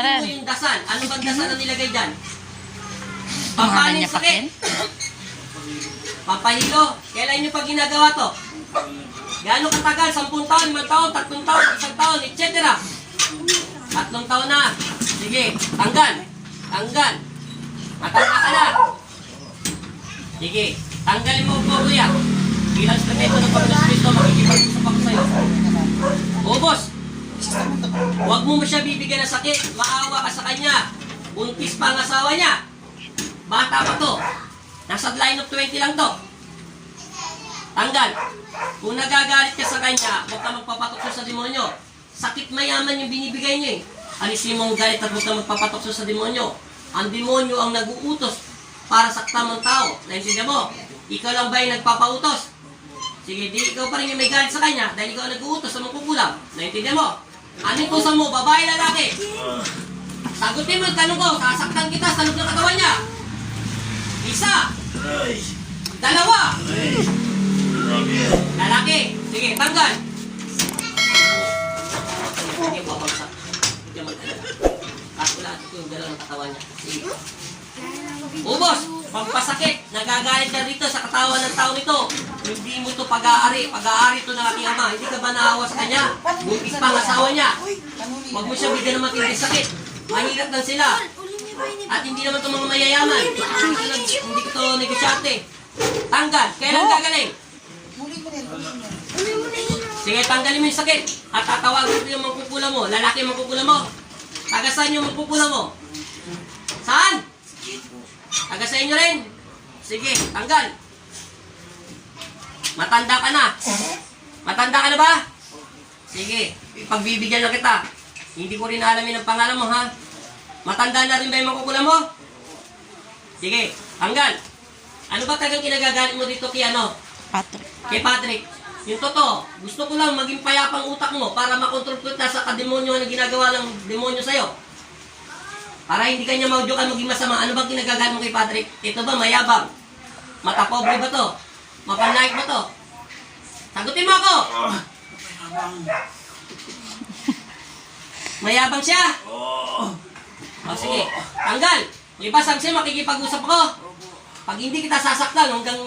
mo yung dasal. Ano bang dasal na nilagay dyan? Pampanin sakit. Pampahilo. Kailan nyo pa ginagawa to? Gaano katagal? 10 taon, 5 taon, 3 taon, 1 taon, etc. 3 taon na. Sige, tanggal. Tanggal. Matanda ka na. Sige, tanggalin mo po kuya. Bilang instrumento ng Panginoon Kristo, makikipag-usap ako sa'yo. Ubos. Huwag mo siya bibigyan ng sakit. Maawa ka sa kanya. Buntis pa ang asawa niya. Bata pa to. Nasa line of 20 lang to. Tanggal. Kung nagagalit ka sa kanya, huwag ka magpapatokso sa demonyo. Sakit mayaman yung binibigay niyo eh. Alisin mo ang galit at huwag ka magpapatokso sa demonyo. Ang demonyo ang nag-uutos para saktan ng tao. Naintindihan mo? Ikaw lang ba yung nagpapautos? Sige, di ikaw pa rin yung may galit sa kanya dahil ikaw nag-uutos sa mga kukulang. Naintindihan mo? Anong tusan mo? Babae, lalaki? Sagutin mo ang tanong ko. Sasaktan kita sa loob ng katawan niya. Isa. Dalawa. Lalaki. Sige, tanggal. Hindi mo babagsak. Hindi mo magdala. Kaso lahat ito yung dala ng katawan niya. Sige. Ubos. Pampasakit. Nagagalit ka dito sa katawan ng tao nito. Hindi mo ito pag-aari. Pag-aari ito ng aking ama. Hindi ka ba naawa sa kanya? Buntis pa ang asawa niya. Huwag mo siya bigyan ng matinding sakit. Mahirap lang sila. At hindi naman ito mga mayayaman. Hindi ko ito negosyante. Tanggal. Kailan gagaling? Sige, tanggalin mo yung sakit. At tatawagin ko yung magkukula mo. Lalaki yung magkukula mo. Taga saan yung magkukula mo? Saan? Taga sa inyo rin. Sige, tanggal. Matanda ka na. Matanda ka na ba? Sige, pagbibigyan na kita. Hindi ko rin alamin ang pangalan mo, ha? Matanda na rin ba yung makukula mo? Sige, tanggal. Ano ba tagang kinagagalit mo dito kay ano? Patrick. Kay Patrick. Yung totoo, gusto ko lang maging payapang utak mo para makontrol ko kita sa kademonyo na ginagawa ng demonyo sa'yo. Para hindi kanya maudyukan maging masama. Ano bang kinagagalit mo kay Patrick? Ito ba mayabang? Matapobre ba to? Mapanlaik ba to? Sagutin mo ako! Mayabang siya? O sige, tanggal. Libas ang siya, makikipag-usap ako. Pag hindi kita sasaktan hanggang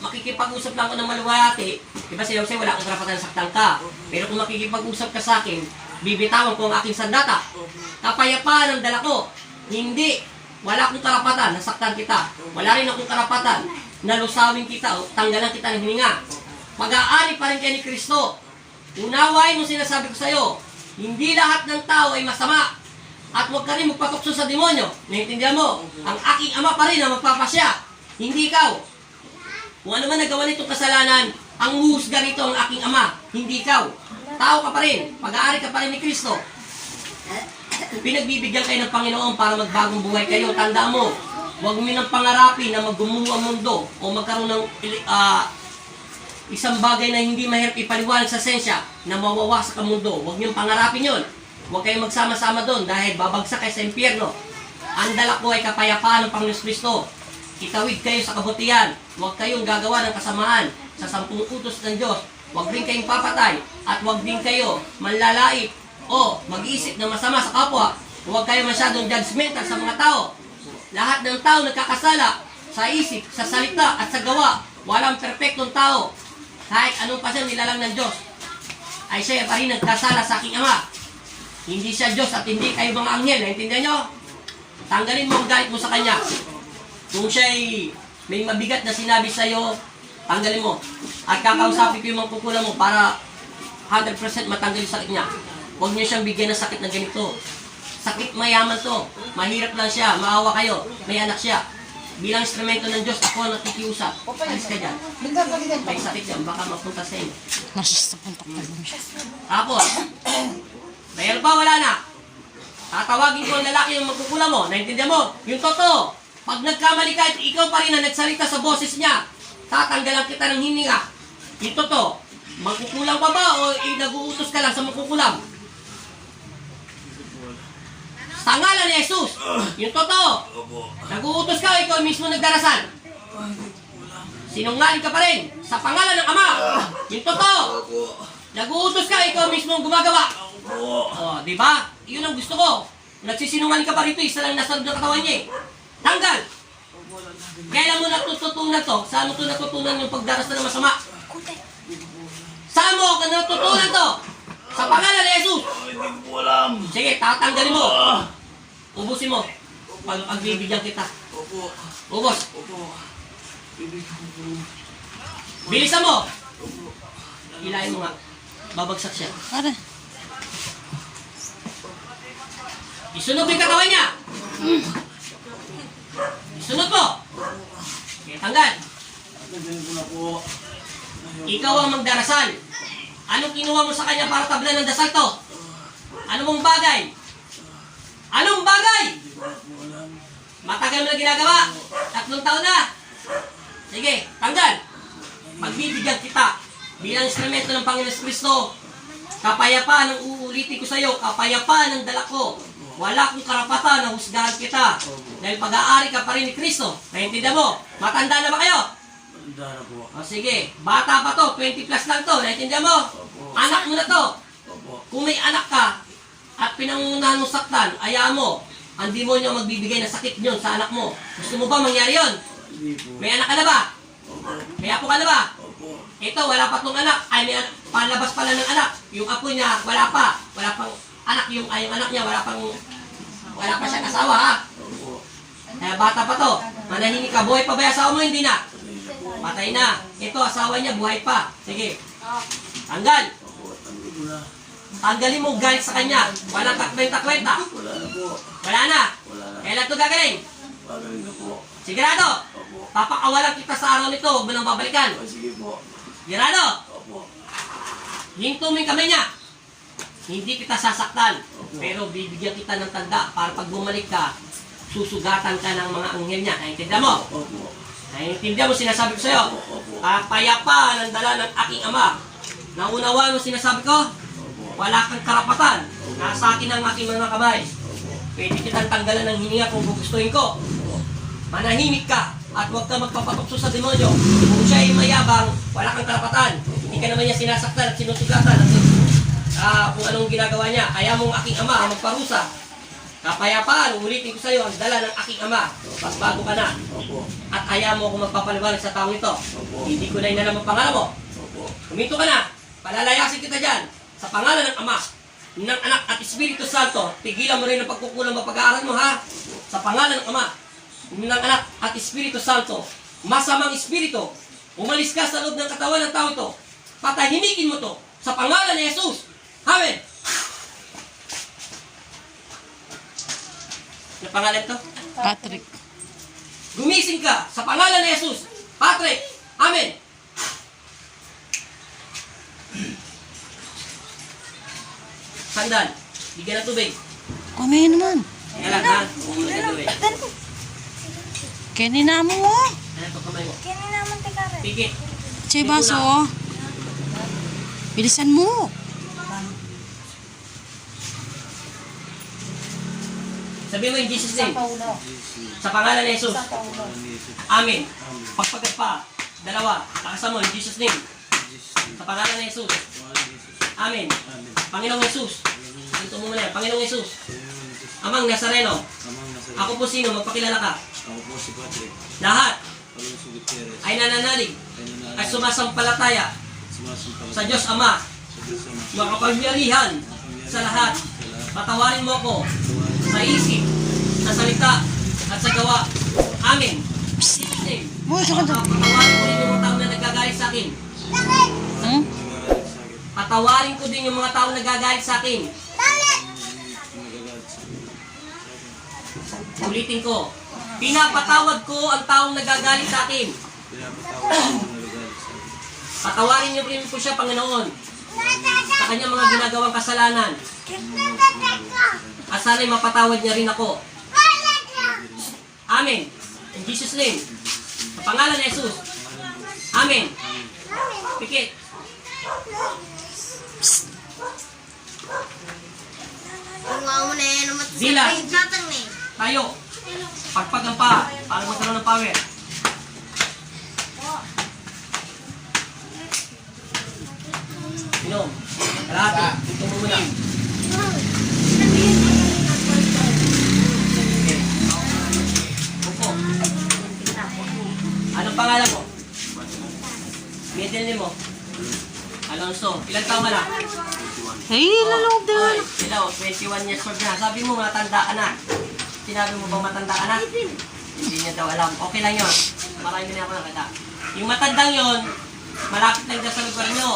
makikipag-usap lang ako ng maluwati, diba siya wala akong karapatan saktan ka. Pero kung makikipag-usap ka sa akin, bibitawan ko ang aking sandata. Kapayapaan ang dala ko. Hindi. Wala akong karapatan, nasaktan kita. Wala rin akong karapatan, nalusawin kita o tanggalan kita ng hininga. Pag-aari pa rin kayo ni Kristo. Unawain mo sinasabi ko sa'yo. Hindi lahat ng tao ay masama. At huwag ka rin magpatukso sa demonyo. Naintindihan mo? Ang aking ama pa rin ang magpapasya. Hindi ikaw. Kung ano man nagawa nitong kasalanan, ang huhusga rito ang aking ama. Hindi ikaw. Tao ka pa rin. Pag-aari ka pa rin ni Kristo. Pinagbibigyan kayo ng Panginoon para magbagong buhay kayo. Tanda mo, huwag mo nang pangarapin na maggumuho ang mundo o magkaroon ng isang bagay na hindi mahirap ipaliwanag sa sensya na mawawasak ang mundo. Huwag niyong pangarapin yun. Huwag kayong magsama-sama doon dahil babagsak kayo sa impyerno. Ang dala ko ay kapayapaan ng Panginoon Kristo. Itawid kayo sa kabutihan. Huwag kayong gagawa ng kasamaan sa 10 utos ng Diyos. Huwag din kayong papatay at huwag din kayo manlalait o mag-isip ng masama sa kapwa. Huwag kayo masyadong judgmental sa mga tao. Lahat ng tao nagkakasala sa isip, sa salita at sa gawa. Walang perpektong tao. Kahit anong pasang nilalang ng Diyos, ay siya pa rin nagkasala sa aking ama. Hindi siya Diyos at hindi kayo mga anghel. Naintindihan nyo? Tanggalin mo ang galit mo sa kanya. Kung siya'y may mabigat na sinabi sa'yo, tanggalin mo. At kakausapin ko yung mga kukulang mo para 100% matanggal yung sakit niya. Huwag niyo siyang bigyan ng sakit na ganito. Sakit mayaman to. Mahirap lang siya. Maawa kayo. May anak siya. Bilang instrumento ng Diyos, ako ang nakikiusap. Alis ka dyan. May sakit dyan. Baka mapunta sa inyo. Nasa puntak na lang siya. Tapos, mayroon pa, wala na. Tatawagin ko ang lalaki yung magkukulang mo. Naintindihan mo? Yung totoo. Pag nagkamali ka, ikaw pa rin ang nagsalita sa boses niya. Tatanggalan kita ng hininga. Yung totoo. Magkukulang pa ba o nag-uutos ka lang sa magkukulang? Sa ngalan ni Jesus. Yung totoo. Nag-uutos ka o ikaw mismo nagdarasal? Sinungaling ka pa rin. Sa pangalan ng Ama. Yung totoo. Nag-uutos ka, ikaw mismo ang gumagawa. Oh, di ba? Yun ang gusto ko. Nagsisinungaling ka pa rito, isa lang nasa loob ng katawan niya eh. Tanggal! Kailan mo natututunan to? Saan mo to natutunan yung pagdarasal ng masama? Saan mo ka natutunan to? Sa pangalan ni Jesus! Hindi ko alam. Sige, tatanggalin mo. Ubusin mo. Pagbibigyan kita. Opo. Ubos. Opo. Bibigyan ko. Bilisan mo. Hilahin mo nga. Babagsak siya. Para. Isunod mo yung katawan niya. Isunod mo. Okay, tanggal. Tanggalin ko na po. Ikaw ang magdarasal. Anong kinuha mo sa kanya para tablan ng dasal to? Ano mong bagay? Anong bagay? Hindi ko po alam. Matagal mo na ginagawa. 3 taon na. Sige, tanggal. Magbibigyan kita bilang instrumento ng Panginoon Kristo. Kapayapaan ang uulitin ko sa iyo. Kapayapaan ang dala ko. Wala kong karapatan na husgahan kita. Dahil pag-aari ka pa rin ni Kristo. Naintindihan mo? Matanda na ba kayo? Tanda na po. O sige, bata pa to. 20 plus lang to. Naintindihan mo? Opo. Anak mo na to. Opo. Kung may anak ka at pinangunahan mo saktan, ayaw mo, ang demonyo ang magbibigay ng sakit nyo sa anak mo. Gusto mo ba mangyari yon? Hindi po. May anak ka na ba? Opo. May apo ka na ba? Opo. Ito, wala pa tong anak. Ay, may palabas pala ng anak. Yung apo niya, wala pa. Wala pang anak. Yung anak niya, wala pa siyang asawa, ha? Opo. Kaya bata pa to. Manahimik ka. Buhay pa ba yung asawa mo? Hindi na. Hindi na po. Patay na. Ito, asawa niya, buhay pa. Sige. Tanggal. Opo. Tanggalin ko na. Tanggalin mo galit sa kanya. Walang takwenta-kwenta. Wala na po. Wala na. Wala na. Kailan to gagaling? Magaling na po. Sigurado. Opo. Papakawalan kita sa araw nito. Huwag mo nang babalikan. O, sige po. Sigurado. Opo. Hinto mo yung kamay niya. Hindi kita sasaktan. Pero bibigyan kita ng tanda para pag bumalik ka, susugatan ka ng mga anghel niya. Naintindihan mo? Opo. Naintindihan mo sinasabi ko sa'yo? Opo. Kapayapaan ang dala ng aking ama. Naunawaan mo sinasabi ko? Opo. Wala kang karapatan. Nasa akin ang aking mga kamay. Pwede kitang tanggalan ng hininga kung gugustuhin ko. Manahimik ka at huwag ka magpapatukso sa demonyo. Kung siya ay mayabang, wala kang karapatan. Hindi ka naman niya sinasaktan at sinusugatan at kung anong ginagawa niya. Ayaw mong aking ama ang magparusa. Kapayapaan, ulitin ko sa iyo ang dala ng aking ama. Mas bago ka na. Opo. At ayaw mo akong magpapaliwanag sa taong ito. Opo. Hindi ko na inalam ang pangalan mo. Opo. Huminto ka na. Palalayasin kita dyan. Sa pangalan ng Ama, ng Anak at Espiritu Santo, tigilan mo rin ang pagkukulang ng pag-aaral mo, ha? Sa pangalan ng Ama, ng Anak at Espiritu Santo, masamang Espiritu, umalis ka sa loob ng katawan ng tao ito. Patahimikin mo to sa pangalan ni Jesus. Amen. Ano pangalan to? Patrick. Gumising ka sa pangalan ni Jesus. Patrick. Amen. Sandal. Bigyan ng tubig. Kumain naman. Kaya lang, ha? Bigyan ng tubig. Kini na mo. Ano ito, kamay mo? Kini naman tika rin. Pigit. Chay baso. Bilisan mo. Sabi mo in Jesus' name. Paulo. Sa pangalan ni Jesus. Paulo. Amen. Pagpagat pa. Dalawa. Lakasan mo in Jesus' name. Sa pangalan ni Jesus. Amen. Panginoong Jesus. Ito mo muna yan. Panginoong Jesus. Amang Nazareno. Ako po sino? Magpakilala ka. Ako po si Patrick. Lahat Alonso Gutierrez. ay nananalig Ay nananalig at sumasampalataya sumasampalataya sa Diyos Ama. sa Diyos Ama. Makapagyarihan sa lahat. Patawarin mo ako sa isip, sa salita, at sa gawa. Amen. Jesus name. Boy, saka to. Patawarin ko din yung mga tao na nagagalit sa akin. Hmm? Patawarin ko din yung mga tao na nagagalit sa akin. Ulitin ko. Pinapatawad ko ang taong nagagalit sa akin. Patawarin niyo rin po siya, Panginoon, sa kanyang mga ginagawang kasalanan. At sana'y mapatawad niya rin ako. Amen. In Jesus' name. Sa pangalan ni Jesus. Amen. Pikit. Zila. Tayo. Pagpagang pa. Para magkaroon ng power. Inom. Kalahati. Ito mo muna. Ilan taon ka na? Ay, lalong din. Ay, ilaw, 21 years old na. Sabi mo, matanda ka na. Sinabi mo bang matanda ka na? Hindi niya daw alam. Okay lang yun. Marami na ako nakita. Yung matandang yun, malapit lang dyan sa lugar nyo.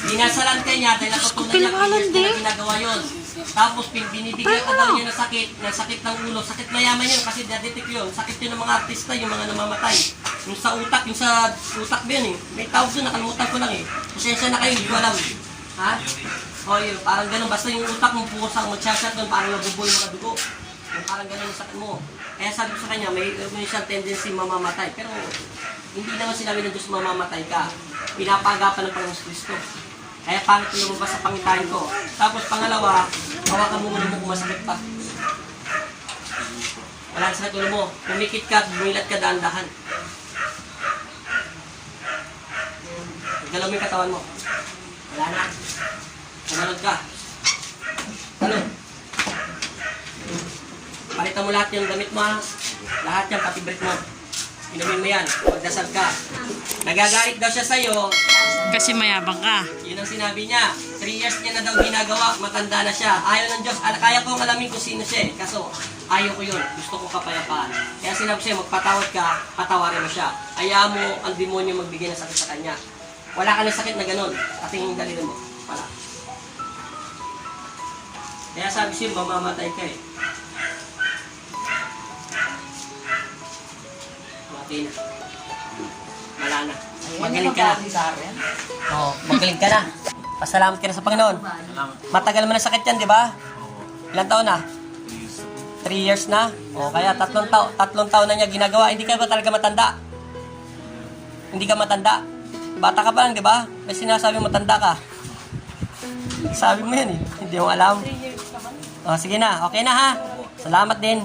Binasalan ka niya dahil natutunan niya kung years mo na ginagawa yun. Tapos binibigyan ka daw niya ng sakit ng ulo. Sakit mayaman yun kasi diabetic yun. Sakit yun ng mga artista, yung mga namamatay. Yung sa utak ba yun eh. May tawag doon, nakalimutan ko lang eh. Pasensya na kayo, hindi ko alam. Ha? O yun, parang ganun. Basta yung utak mo pusang mag-shot doon, parang nabubuhay mga dugo. Yung parang ganun yung sakit mo. Kaya sabi ko sa kanya, may siyang tendency mamamatay. Pero hindi naman sinabi ng Diyos mamamatay ka. Pinapagapan ng Panginoon Kristo. Kaya pangit yung lumabas sa pangitain ko. Tapos pangalawa, hawakan mo muna mo kung masakit pa. Wala sa sakit ulo mo. Pumikit ka, bumilat ka, dahan-dahan. Galaw mo yung katawan mo. Wala na. Kumalod ka. Talon. Palitan mo lahat yung damit mo ha. Lahat yan, pati break mo. Inumin mo yan. Pagdasal ka. Nagagalit daw siya sa'yo. Kasi mayabang ka. Yun ang sinabi niya. 3 years niya na daw ginagawa. Matanda na siya. Ayaw ng Diyos. Kaya kong alamin kung sino siya eh. Kaso, ayaw ko yun. Gusto ko kapayapaan. Kaya sinabi siya, magpatawad ka, patawarin mo siya. Ayaw mo ang demonyo magbigay ng sakit sa kanya. Wala ka ng sakit na ganun. Ating dalili mo. Wala. Kaya sabi siya, mamamatay ka eh. Mati na. Wala na. Magaling ka na. Oo, magaling ka na. Pasalamat ka na sa Panginoon. Matagal mo na sakit yan, di ba? Ilang taon na? 3 years na? O kaya tatlong taon na niya ginagawa. Hindi ka ba talaga matanda? Hindi ka matanda? Bata ka pa lang, di ba? May sinasabi matanda ka. Sabi mo yan eh. Hindi mo alam. O, sige na. Okay na ha. Salamat din.